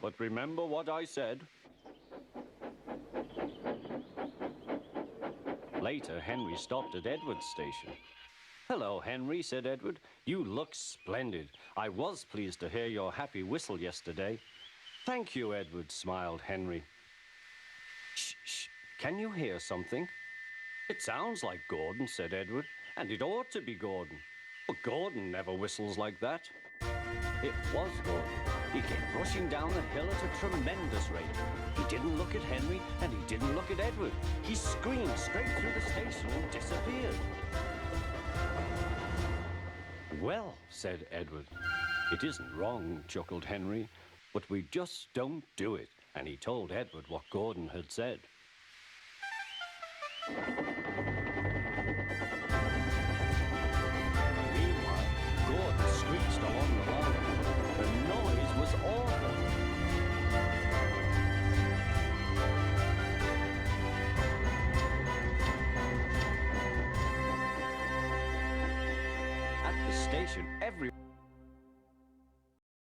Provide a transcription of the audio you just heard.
but remember what I said. Later, Henry stopped at Edward's station. "Hello, Henry," said Edward. "You look splendid. I was pleased to hear your happy whistle yesterday." "Thank you, Edward," smiled Henry. "Shh, shh. Can you hear something?" "It sounds like Gordon," said Edward, "and it ought to be Gordon. But Gordon never whistles like that." It was Gordon. He came rushing down the hill at a tremendous rate. He didn't look at Henry, and he didn't look at Edward. He screamed straight through the station and disappeared. "Well," said Edward. "It isn't wrong," chuckled Henry, "but we just don't do it." And he told Edward what Gordon had said. Meanwhile, Gordon screeched along the line. The noise was awful. At the station, everyone